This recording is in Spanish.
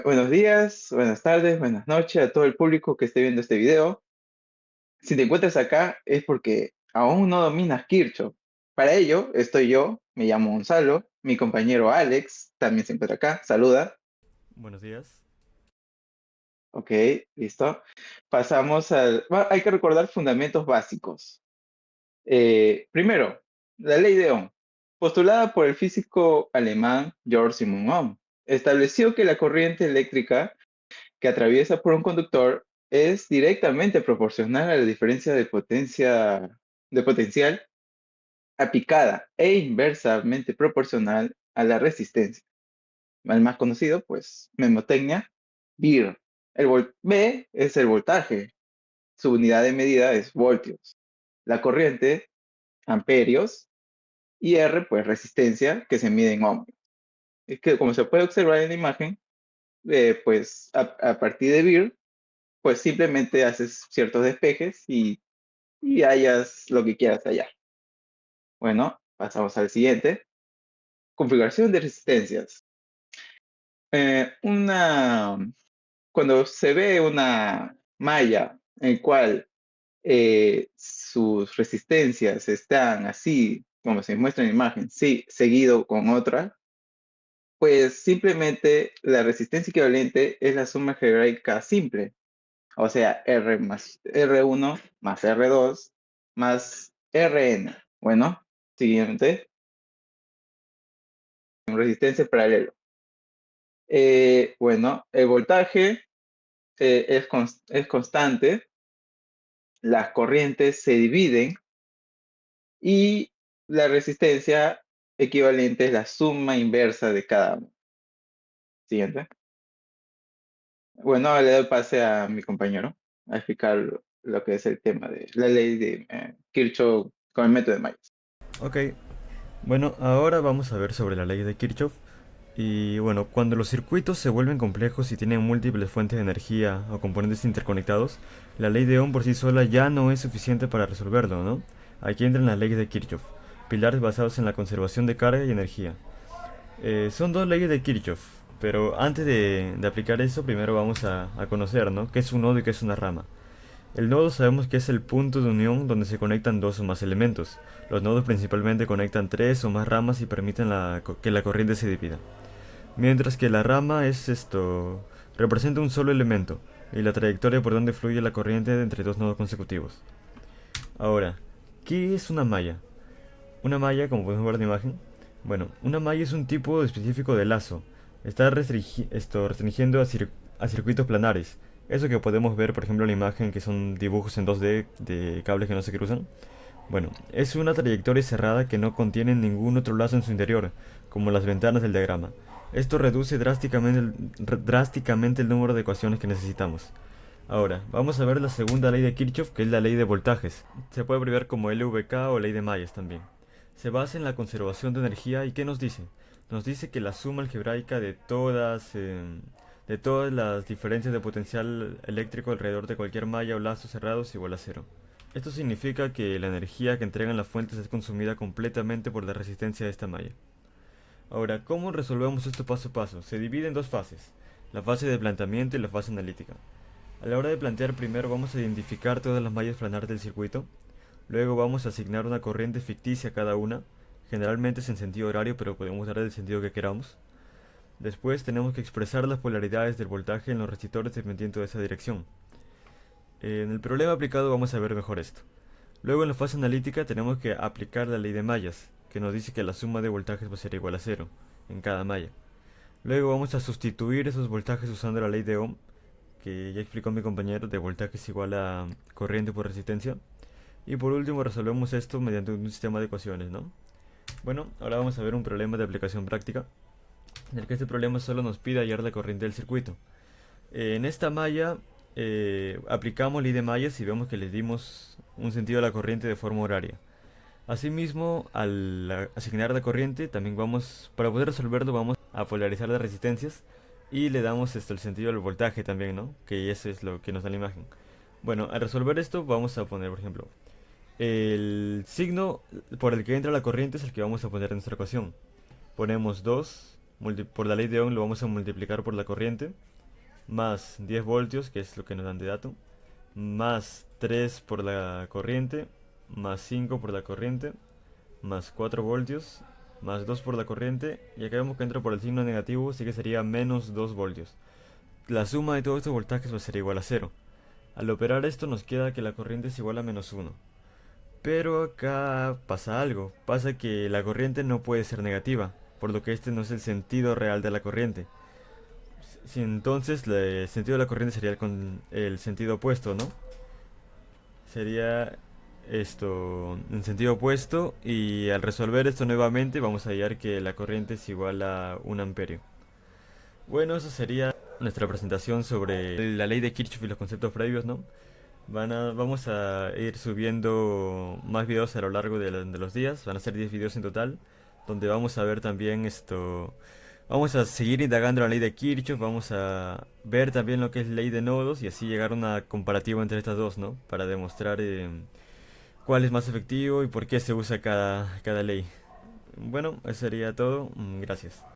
Buenos días, buenas tardes, buenas noches a todo el público que esté viendo este video. Si te encuentras acá es porque aún no dominas Kirchhoff. Para ello estoy yo, me llamo Gonzalo, mi compañero Alex también se encuentra acá, saluda. Buenos días. Ok, listo. Pasamos hay que recordar fundamentos básicos. Primero, la ley de Ohm, postulada por el físico alemán Georg Simon Ohm, estableció que la corriente eléctrica que atraviesa por un conductor es directamente proporcional a la diferencia de potencial aplicada e inversamente proporcional a la resistencia. El más conocido, pues, memotecnia, VIR. V es el voltaje, su unidad de medida es voltios. La corriente, amperios, y R, pues, resistencia, que se mide en ohmios. Es que, como se puede observar en la imagen, pues, a partir de VIR, pues simplemente haces ciertos despejes y hallas lo que quieras hallar. Bueno, pasamos al siguiente. Configuración de resistencias. Eh, una, Cuando se ve una malla en cual sus resistencias están así, como se muestra en la imagen, sí, seguido con otra, pues simplemente la resistencia equivalente es la suma algebraica simple. O sea, R más R1 más R2 más Rn. Bueno, siguiente, resistencia paralelo. Bueno, el voltaje es constante, las corrientes se dividen y la resistencia equivalente es la suma inversa de cada uno. Siguiente. Bueno, le doy pase a mi compañero a explicar lo que es el tema de la ley de Kirchhoff con el método de Mayes. Ok, bueno, ahora vamos a ver sobre la ley de Kirchhoff. Y bueno, cuando los circuitos se vuelven complejos y tienen múltiples fuentes de energía o componentes interconectados, la ley de Ohm por sí sola ya no es suficiente para resolverlo, ¿no? Aquí entran las leyes de Kirchhoff, pilares basados en la conservación de carga y energía. Son dos leyes de Kirchhoff, pero antes de aplicar eso, primero vamos a conocer, ¿no? ¿Qué es un nodo y qué es una rama? El nodo sabemos que es el punto de unión donde se conectan dos o más elementos. Los nodos principalmente conectan tres o más ramas y permiten que la corriente se divida. Mientras que la rama es esto, representa un solo elemento y la trayectoria por donde fluye la corriente entre dos nodos consecutivos. Ahora, ¿qué es una malla? Una malla, como podemos ver en la imagen, bueno, una malla es un tipo específico de lazo. Está restringiendo a circuitos planares. Eso que podemos ver, por ejemplo, en la imagen, que son dibujos en 2D de cables que no se cruzan. Bueno, es una trayectoria cerrada que no contiene ningún otro lazo en su interior, como las ventanas del diagrama. Esto reduce drásticamente el número de ecuaciones que necesitamos. Ahora, vamos a ver la segunda ley de Kirchhoff, que es la ley de voltajes. Se puede abreviar como LVK o ley de Mayes también. Se basa en la conservación de energía y ¿qué nos dice? Nos dice que la suma algebraica de todas las diferencias de potencial eléctrico alrededor de cualquier malla o lazo cerrado es igual a cero. Esto significa que la energía que entregan las fuentes es consumida completamente por la resistencia de esta malla. Ahora, ¿cómo resolvemos esto paso a paso? Se divide en dos fases, la fase de planteamiento y la fase analítica. A la hora de plantear, primero vamos a identificar todas las mallas planares del circuito, luego vamos a asignar una corriente ficticia a cada una, generalmente es en sentido horario, pero podemos darle el sentido que queramos. Después tenemos que expresar las polaridades del voltaje en los resistores dependiendo de esa dirección. En el problema aplicado vamos a ver mejor esto. Luego en la fase analítica tenemos que aplicar la ley de mallas, que nos dice que la suma de voltajes va a ser igual a cero en cada malla. Luego vamos a sustituir esos voltajes usando la ley de Ohm, que ya explicó mi compañero, de voltaje es igual a corriente por resistencia. Y por último resolvemos esto mediante un sistema de ecuaciones, ¿no? Bueno, ahora vamos a ver un problema de aplicación práctica, en el que este problema solo nos pide hallar la corriente del circuito. En esta malla aplicamos ley de mallas y vemos que le dimos un sentido a la corriente de forma horaria. Asimismo, al asignar la corriente, también para poder resolverlo, vamos a polarizar las resistencias y le damos el sentido al voltaje también, ¿no? Que eso es lo que nos da la imagen. Bueno, al resolver esto, vamos a poner, por ejemplo, signo por el que entra la corriente es el que vamos a poner en nuestra ecuación. Ponemos 2 por la ley de Ohm lo vamos a multiplicar por la corriente, más 10 voltios, que es lo que nos dan de dato, más 3 por la corriente, más 5 por la corriente, más 4 voltios, más 2 por la corriente, y acá vemos que entra por el signo negativo, así que sería menos 2 voltios. La suma de todos estos voltajes va a ser igual a cero. Al operar esto nos queda que la corriente es igual a menos uno. Pero acá pasa algo, pasa que la corriente no puede ser negativa, por lo que este no es el sentido real de la corriente. Si entonces el sentido de la corriente sería el sentido opuesto, ¿no? Sería esto en sentido opuesto, y al resolver esto nuevamente vamos a hallar que la corriente es igual a un amperio. Bueno, eso sería nuestra presentación sobre la ley de Kirchhoff y los conceptos previos, ¿no? Vamos a ir subiendo más videos a lo largo de los días, van a ser 10 videos en total, donde vamos a ver también esto, vamos a seguir indagando en la ley de Kirchhoff, vamos a ver también lo que es ley de nodos y así llegar a una comparativa entre estas dos, ¿no? Para demostrar cuál es más efectivo y por qué se usa cada ley. Bueno, eso sería todo, gracias.